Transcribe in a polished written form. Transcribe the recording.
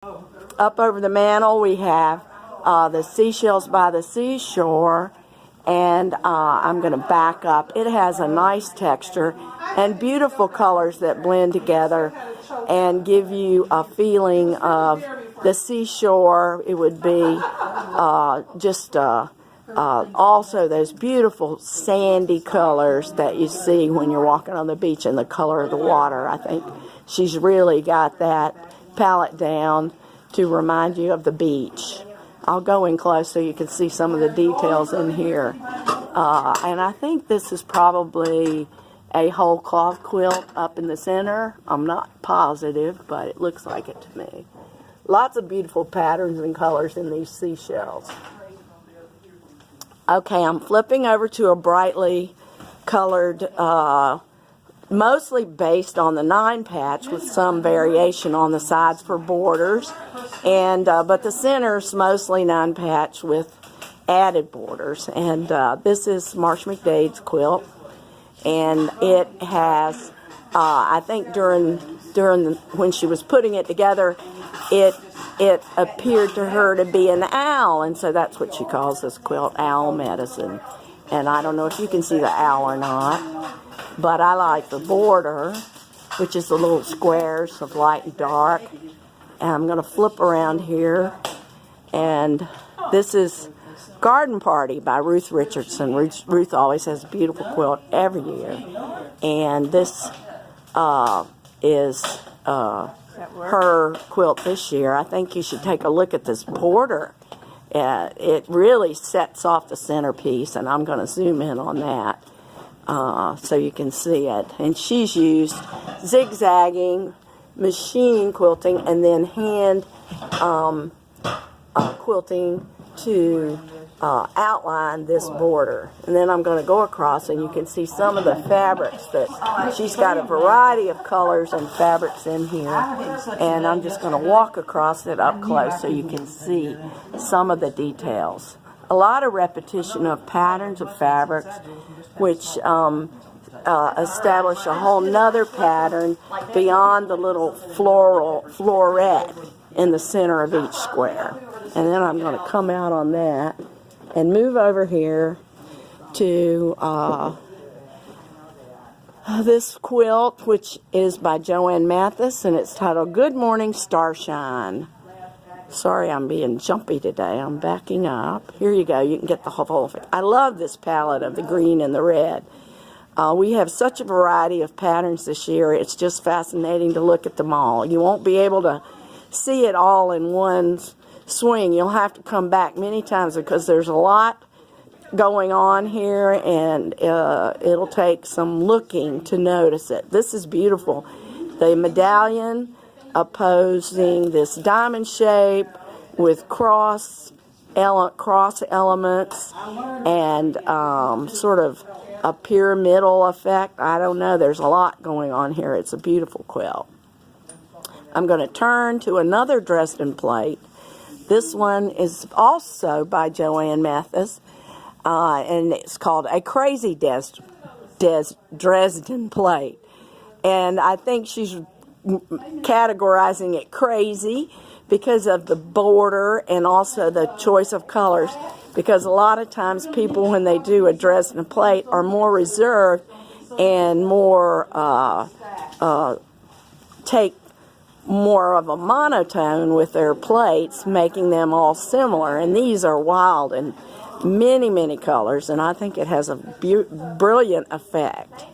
Up over the mantle we have the seashells by the seashore, and I'm going to back up. It has a nice texture and beautiful colors that blend together and give you a feeling of the seashore. It would be also those beautiful sandy colors that you see when you're walking on the beach and the color of the water. I think she's really got that palette down to remind you of the beach. I'll go in close so you can see some of the details in here. And I think this is probably a whole cloth quilt up in the center. I'm not positive, but it looks like it to me. Lots of beautiful patterns and colors in these seashells. Okay, I'm flipping over to a brightly colored, mostly based on the 9 patch with some variation on the sides for borders, and but the center's mostly 9 patch with added borders. And this is Marsh McDade's quilt, and it has I think during when she was putting it together, it appeared to her to be an owl, and so that's what she calls this quilt, Owl Medicine. And I don't know if you can see the owl or not, but I like the border, which is the little squares of light and dark. And I'm going to flip around here, and this is Garden Party by Ruth Richardson. Ruth always has a beautiful quilt every year, and this is her quilt this year. I think you should take a look at this border. It really sets off the centerpiece, and I'm going to zoom in on that so you can see it. And she's used zigzagging, machine quilting, and then hand quilting to outline this border. And then I'm going to go across, and you can see some of the fabrics that she's got a variety of colors and fabrics in here. And I'm just going to walk across it up close so you can see some of the details. A lot of repetition of patterns of fabrics, which establish a whole nother pattern beyond the little floret in the center of each square. And then I'm going to come out on that and move over here to this quilt, which is by Joanne Mathis, and it's titled Good Morning Starshine. Sorry, I'm being jumpy today. I'm backing up. Here you go. You can get the whole thing. I love this palette of the green and the red. We have such a variety of patterns this year. It's just fascinating to look at them all. You won't be able to see it all in one swing. You'll have to come back many times because there's a lot going on here, and it'll take some looking to notice it. This is beautiful. The medallion opposing this diamond shape with cross elements and sort of a pyramidal effect. I don't know. There's a lot going on here. It's a beautiful quilt. I'm going to turn to another Dresden plate. This one is also by Joanne Mathis, and it's called A Crazy Dresden Plate. And I think she's categorizing it crazy because of the border and also the choice of colors, because a lot of times people, when they do a Dresden plate, are more reserved and more take more of a monotone with their plates, making them all similar. And these are wild and many colors, and I think it has a brilliant effect.